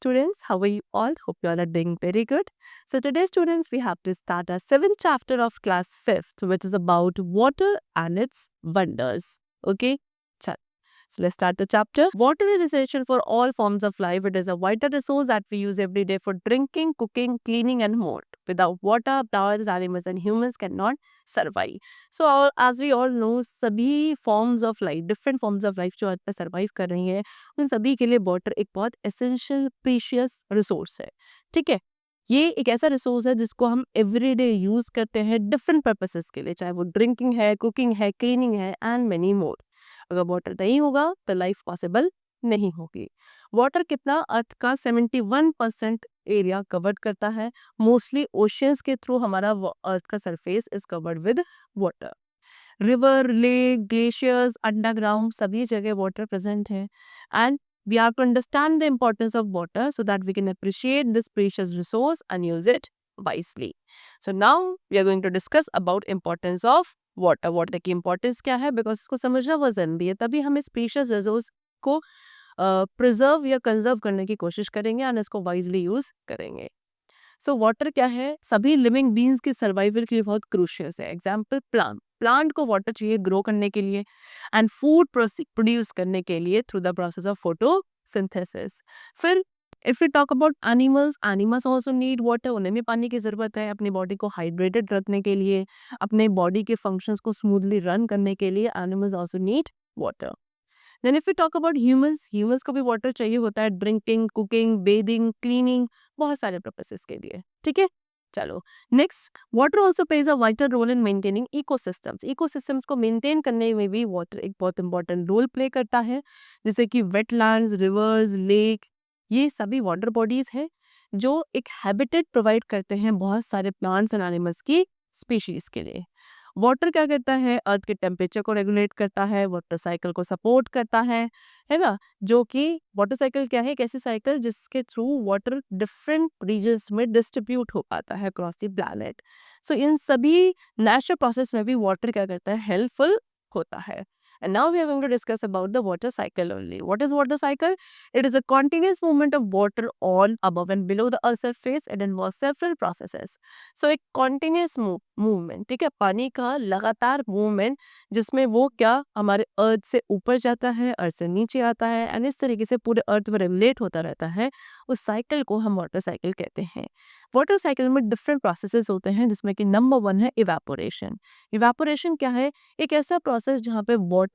students. How are you all? Hope you all are doing very good. So today, students, we have to start our 7th chapter of class 5th, which is about water and its wonders. Okay? Chal. So let's start the chapter. Water is essential for all forms of life. It is a vital resource that we use every day for drinking, cooking, cleaning, and more. Without water, plants, animals, and humans cannot survive. So as we all know, सभी forms of life, different forms of life जो अर्थ पे survive कर रही हैं, उन सभी के लिए वाटर एक बहुत एसेंशियल प्रीशियस रिसोर्स है। ठीक है, ये एक ऐसा रिसोर्स है जिसको हम एवरीडे यूज करते हैं डिफरेंट पर्पसेस के लिए, चाहे वो ड्रिंकिंग है, कुकिंग है, क्लीनिंग है एंड मेनी मोर। अगर वाटर नहीं होगा तो लाइफ पॉसिबल नहीं होगी। वाटर कितना अर्थ का 71% एरिया कवर करता है। मोस्टली ओशियंस के थ्रू हमारा अर्थ का surface is covered with water. River, lake, glaciers, underground सभी जगह वाटर प्रेजेंट है and we have to understand the importance of water so that we can appreciate this precious resource and use it wisely. So now we are going to discuss about importance of water. Water की importance क्या है, because इसको समझना बहुत जरूरी है, तभी हम इस precious resource को प्रिजर्व या कंजर्व करने की कोशिश करेंगे और इसको वाइजली यूज करेंगे। सो वाटर क्या है, सभी लिविंग बींग्स के सर्वाइवल के लिए बहुत क्रूशियस है। एग्जाम्पल प्लांट को वाटर चाहिए ग्रो करने के लिए एंड फूड प्रोड्यूस करने के लिए through the process of photosynthesis. फिर if you talk about animals, animals also need water. उन्हें भी पानी की जरूरत है अपनी बॉडी को हाइड्रेटेड रखने के लिए, अपने बॉडी के फंक्शंस को स्मूथली रन करने के लिए animals also need water. Then if you talk about humans, humans को भी वाटर चाहिए होता है ड्रिंकिंग, कुकिंग, बेदिंग, क्लीनिंग, बहुत सारे पर्पसेस के लिए। ठीक है, चलो next, water also plays a vital role in maintaining ecosystems. Ecosystems को मेंटेन करने में भी वाटर एक बहुत इंपॉर्टेंट रोल प्ले करता है, जैसे कि वेटलैंड्स, रिवर्स, लेक, ये सभी वाटर बॉडीज है जो एक हैबिटेट प्रोवाइड करते हैं बहुत सारे प्लांट्स एंड एनिमल्स की स्पीशीज के लिए। वाटर क्या करता है, अर्थ के टेम्परेचर को रेगुलेट करता है, वाटर साइकिल को सपोर्ट करता है ना। जो कि वाटर साइकिल क्या है, एक ऐसी साइकिल जिसके थ्रू वाटर डिफरेंट रीजन्स में डिस्ट्रीब्यूट हो पाता है अक्रॉस द प्लैनेट। सो इन सभी नेचुरल प्रोसेस में भी वाटर क्या करता है, हेल्पफुल होता है। And now we are going to discuss about the water cycle only. What is water cycle? It is a continuous movement of water on, above and below the earth surface. It involves several processes. So एक continuous movement, ठीक है, पानी का लगातार movement जिसमें वो क्या हमारे अर्थ से ऊपर जाता है, अर्थ से नीचे आता है एंड इस तरीके से पूरे अर्थ में रेगुलेट होता रहता है। उस साइकिल को हम वाटर साइकिल कहते हैं। वाटर साइकिल में डिफरेंट प्रोसेसेस होते हैं जिसमें कि नंबर 1 है इवेपोरेशन। इवेपोरेशन क्या है, एक ऐसा प्रोसेस जहाँ पे वाटर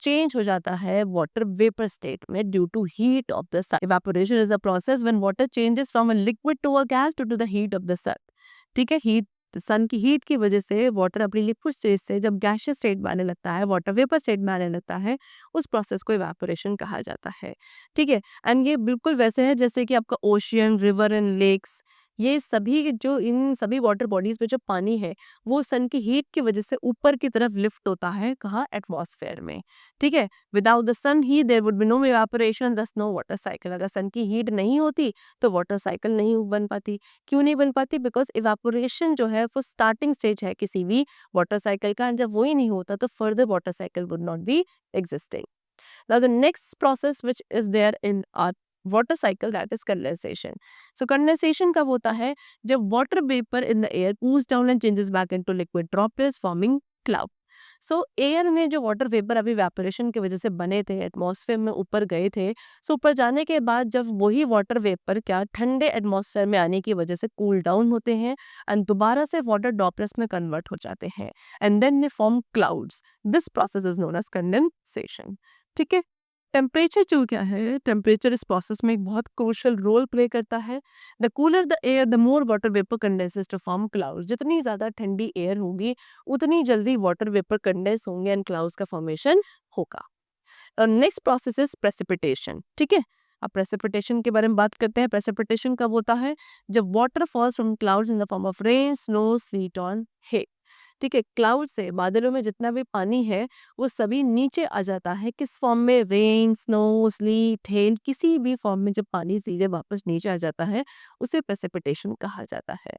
चेंज हो जाता है वाटर वेपर स्टेट में due to heat of the sun. Evaporation is a process when water changes from a liquid to a gas due to the heat of the sun. ठीक है, heat, सन की heat की वजह से water अपनी liquid state से जब gaseous state में आने लगता है, वाटर वेपर स्टेट में आने लगता है, उस प्रोसेस को इवेपोरेशन कहा जाता है। ठीक है, एंड ये बिल्कुल वैसे है जैसे कि आपका ओशियन, रिवर एंड लेक्स, ये सभी जो इन सभी वाटर बॉडीज में जो पानी है वो सन की हीट की वजह से ऊपर की तरफ लिफ्ट होता है, कहाँ, एटमॉस्फेयर में। ठीक है, without the sun heat there would be no evaporation, thus no water cycle. अगर सन की हीट नहीं होती तो वाटर साइकिल नहीं बन पाती। क्यों नहीं बन पाती, बिकॉज इवेपोरेशन जो है वो स्टार्टिंग स्टेज है किसी भी वाटर साइकिल का, एंड जब वो ही नहीं होता तो further water cycle would not be existing. Now the next process which is there in our water cycle, that is condensation. So condensation कब होता है, जब water vapor in the air cools down and changes back into liquid droplets forming cloud. So air में जो water vapour अभी evaporation की वजह से बने थे, एटमॉस्फेयर में ऊपर गए थे, सो ऊपर जाने के बाद जब वही वाटर वेपर क्या ठंडे एटमॉस्फेयर में आने की वजह से कूल डाउन होते हैं एंड दोबारा से वाटर ड्रॉपलेट्स में कन्वर्ट हो जाते हैं and then they form clouds. This process is known as condensation. ठीक है, टेम्परेचर जो क्या है, टेम्परेचर इस प्रोसेस में एक बहुत क्रूशियल रोल प्ले करता है। The cooler the air the more water vapour condenses to form clouds. जितनी ज़्यादा ठंडी एयर होगी उतनी जल्दी वाटर वेपर कंडेंस होंगे एंड क्लाउड्स का फॉर्मेशन होगा। Next process is precipitation. ठीक है, अब प्रेसिपिटेशन के बारे में बात करते हैं। प्रेसिपिटेशन कब होता है, जब water falls from clouds in the form of rain, snow, sleet or hail. ठीक है, क्लाउड से, बादलों में जितना भी पानी है वो सभी नीचे आ जाता है, किस फॉर्म में, रेन, स्नो, स्लीट, हेल, किसी भी फॉर्म में जब पानी सीधे वापस नीचे आ जाता है उसे प्रेसिपिटेशन कहा जाता है।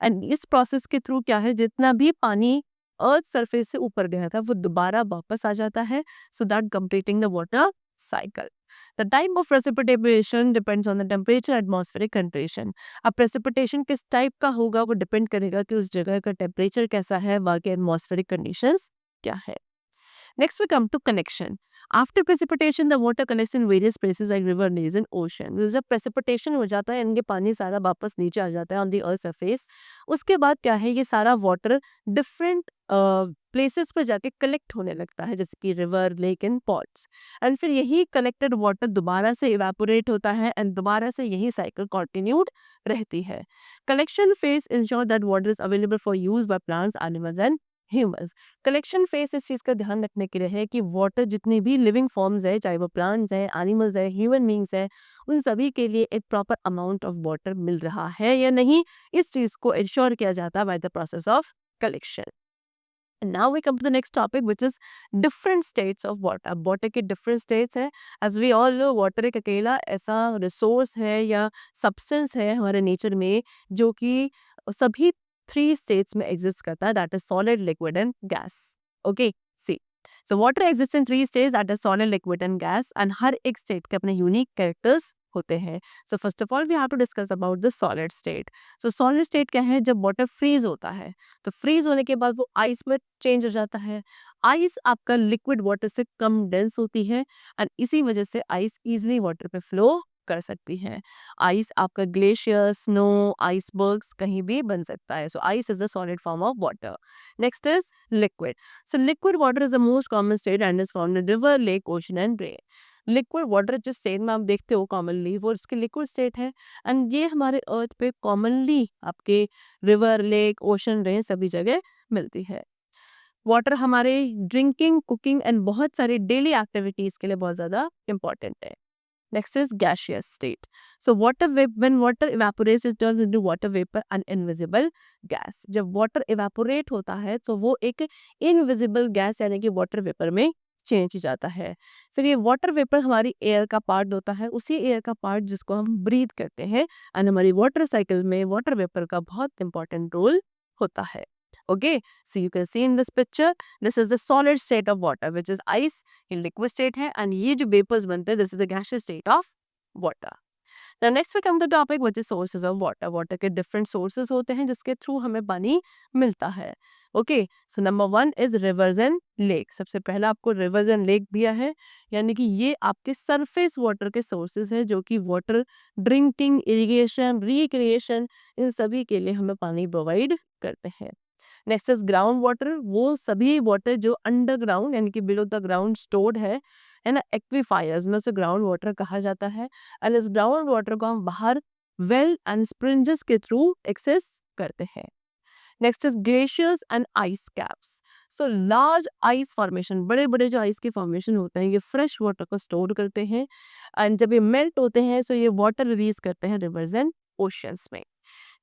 एंड इस प्रोसेस के थ्रू क्या है, जितना भी पानी अर्थ सरफेस से ऊपर गया था वो दोबारा वापस आ जाता है, so that completing the water cycle. The type of precipitation depends on the temperature, atmospheric condition. अब precipitation किस टाइप का होगा वो डिपेंड करेगा कि उस जगह का टेम्परेचर कैसा है, वहाँ के एटमॉस्फेरिक कंडीशंस क्या है. Next we come to connection. After precipitation, the water collects in various places like river, lakes and ocean. तो जब precipitation हो जाता है, इनके पानी सारा वापस नीचे आ जाता है on the earth surface. उसके बाद क्या है, ये सारा water different प्लेसेस पर जाके कलेक्ट होने लगता है, जैसे कि river, lake and pots. And फिर यही कलेक्टेड वाटर दोबारा से इवेपोरेट होता है एंड दोबारा से यही साइकिल कंटिन्यूड रहती है. Collection phase ensure that water is available for use by plants, animals and humans. Collection phase इस चीज़ का ध्यान रखने के लिए है कि वाटर जितनी भी लिविंग फॉर्म्स है, चाहे वो प्लांट्स है, एनिमल्स है, ह्यूमन बींग्स है, उन सभी के लिए एक प्रॉपर अमाउंट ऑफ वाटर मिल रहा है या नहीं, इस चीज़ को इंश्योर किया जाता है by the process of collection. And now we come to the next topic, which is different states of water. अब water के different states है. As we all know, water एक अकेला ऐसा resource है या substance है हमारे nature में जो कि सभी 3 states में exist करता है. That is solid, liquid and gas. Okay, see. So water exists in 3 states, that is solid, liquid and gas. And हर एक state के अपने unique characters होते हैं. So first of all, we have to discuss about the solid state. So solid state क्या है, जब water freeze होता है तो फ्रीज होने के बाद वो आइस में चेंज हो जाता है. आइस आपका लिक्विड वाटर से कम डेंस होती है एंड इसी वजह से आइस इजीली वाटर पे फ्लो कर सकती है. आइस आपका ग्लेशियर, स्नो, आइसबर्ग्स कहीं भी बन सकता है. So ice is the solid form of water. Next is liquid. So liquid water is the most common state and is found in river, lake, ocean and rain. Liquid water जिस स्टेट में आप देखते हो कॉमनली वो इसकी liquid state है and ये हमारे अर्थ पे कॉमनली आपके रिवर, लेक, ओशन, रेन सभी जगह मिलती है. वाटर हमारे ड्रिंकिंग, कुकिंग एंड बहुत सारी डेली एक्टिविटीज के लिए बहुत ज़्यादा इंपॉर्टेंट है. Next is gaseous state. So water when water evaporates it turns into water vapour and invisible gas. जब वाटर इवेपोरेट होता है तो वो एक इनविजिबल गैस यानी कि वाटर वेपर में चेंज हो जाता है. फिर ये वाटर वेपर हमारी एयर का पार्ट होता है, उसी एयर का पार्ट जिसको हम ब्रीथ करते हैं एंड हमारी वाटर साइकिल में वाटर वेपर का बहुत इंपॉर्टेंट रोल होता है. Okay, so you can see in this picture, this is the solid state of water, which is ice. ये liquid state है and ये जो vapors बनते हैं, this is the gaseous state of water. Now next we come to the topic which is sources of water. Water के different sources होते हैं जिसके थ्रू हमें पानी मिलता है. Okay, so number 1 is rivers and lakes. सबसे पहला आपको rivers and lake दिया है, यानी कि ये आपके surface water के sources है जो कि water drinking, irrigation, recreation इन सभी के लिए हमें पानी provide करते हैं. Next is ground water. वो सभी वाटर जो अंडरग्राउंड यानी कि बिलो द ग्राउंड स्टोर्ड है ना, एक्विफायर्स में उसे ग्राउंड वाटर कहा जाता है एंड इस ग्राउंड वाटर को हम बाहर वेल एंड स्प्रिंजेस के थ्रू एक्सेस करते हैं. Next is glaciers and ice caps. So large ice formation, बड़े बड़े जो आइस के फॉर्मेशन होते हैं ये फ्रेश वाटर को स्टोर करते हैं एंड जब ये मेल्ट होते हैं तो ये वाटर रिलीज करते हैं रिवर्स एंड ओशंस में.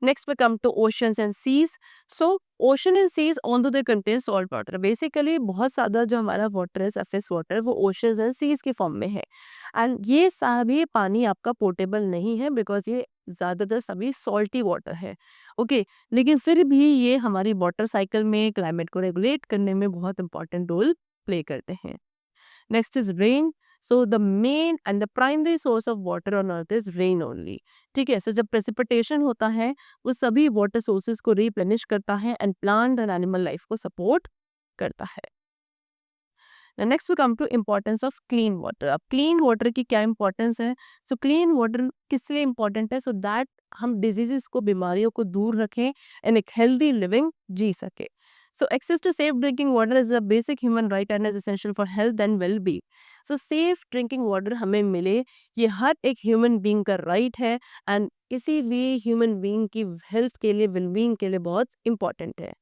Next we come to oceans and seas. So ocean and seas although they contain salt water, basically बहुत ज़्यादा जो हमारा वाटर है, सरफेस वाटर, वो oceans and seas की फॉर्म में है एंड ये सभी पानी आपका पोर्टेबल नहीं है बिकॉज ये ज़्यादातर सभी सॉल्टी वाटर है. ओके, लेकिन फिर भी ये हमारी वाटर साइकिल में क्लाइमेट को रेगुलेट करने में बहुत इंपॉर्टेंट रोल प्ले करते हैं. Next is rain. So the main and the primary source of water on earth is rain only. ठीक है, so जब precipitation होता है वो सभी water sources को replenish करता है and plant and animal life को support करता है. Now next we come to importance of clean water. अब clean water की क्या importance है? So clean water किस लिए important है? So that हम diseases को, बीमारियों को दूर रखें and एक healthy living जी सके. So access to safe drinking water is a basic human right and is essential for health and well-being. So safe drinking water हमें मिले ये हर एक human being का right है and किसी भी human being की health के लिए, well-being के लिए बहुत important है.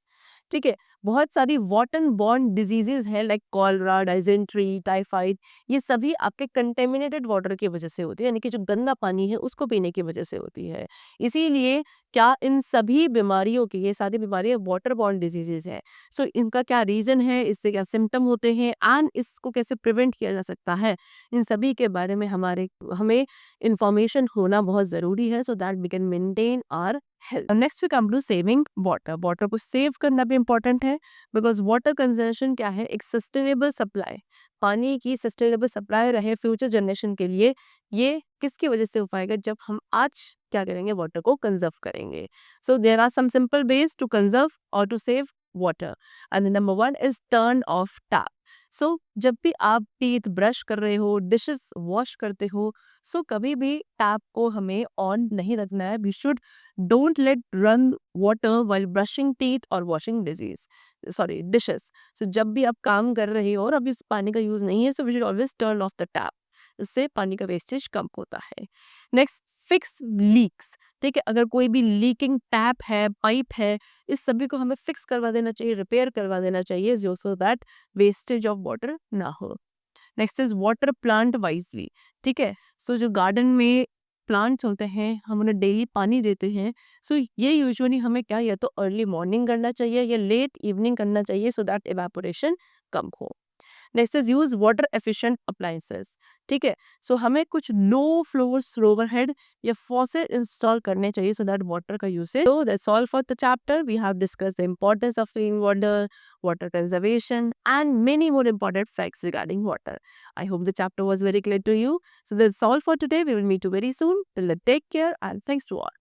ठीक है, बहुत सारी वाटर बॉर्न डिजीजेज हैं लाइक कॉलरा, डाइजेंट्री, टाइफाइड, ये सभी आपके कंटेमिनेटेड वाटर की वजह से होती है, यानी कि जो गंदा पानी है उसको पीने की वजह से होती है. इसीलिए क्या इन सभी बीमारियों की, ये सारी बीमारियां वाटर बॉर्न डिजीजेज हैं. सो इनका क्या रीज़न है, इससे क्या सिम्टम होते हैं एंड इसको कैसे प्रिवेंट किया जा सकता है, इन सभी के बारे में हमें इंफॉर्मेशन होना बहुत ज़रूरी है so that we can maintain our health. Next we come to saving water. Water को सेव करना भी इंपॉर्टेंट है, बिकॉज वाटर कंजर्वेशन क्या है, एक सस्टेनेबल सप्लाई, पानी की सस्टेनेबल सप्लाई रहे फ्यूचर जनरेशन के लिए। ये किसकी वजह से हो पाएगा, जब हम आज क्या करेंगे, वाटर को कंजर्व करेंगे। So there are some simple ways to conserve और to save water, and number one is turn off tap. So जब भी आप टीथ ब्रश कर रहे हो, डिशेस वॉश करते हो, सो कभी भी टैप को हमें ऑन नहीं रखना है। We should don't let run water while brushing teeth or washing dishes. So जब भी आप काम कर रहे हो और अभी उस पानी का यूज नहीं है, so we should always turn off the tap. इससे पानी का वेस्टेज कम होता है। Next, fix leaks. ठीक है, अगर कोई भी लीकिंग टैप है, पाइप है, इस सभी को हमें फिक्स करवा देना चाहिए, रिपेयर करवा देना चाहिए, जो so that wastage of water ना हो। Next is water plant wisely. ठीक है, सो जो गार्डन में प्लांट्स होते हैं, हम उन्हें डेली पानी देते हैं। सो ये यूजुअली हमें क्या, या तो अर्ली मॉर्निंग करना चाहिए या लेट इवनिंग करना चाहिए, सो दैट इवेपोरेशन कम हो। Next is use water efficient appliances. ठीक है, सो हमें कुछ लो फ्लोर स्लोवर हेड या फॉसेट इंस्टॉल करने चाहिए, सो दैट वाटर का usage. So that's all for the chapter. We have discussed the importance of clean water, water conservation, and many more important facts regarding water. I hope the chapter was very clear to you. So that's all for today. We will meet you very soon. Till then, take care and thanks to all.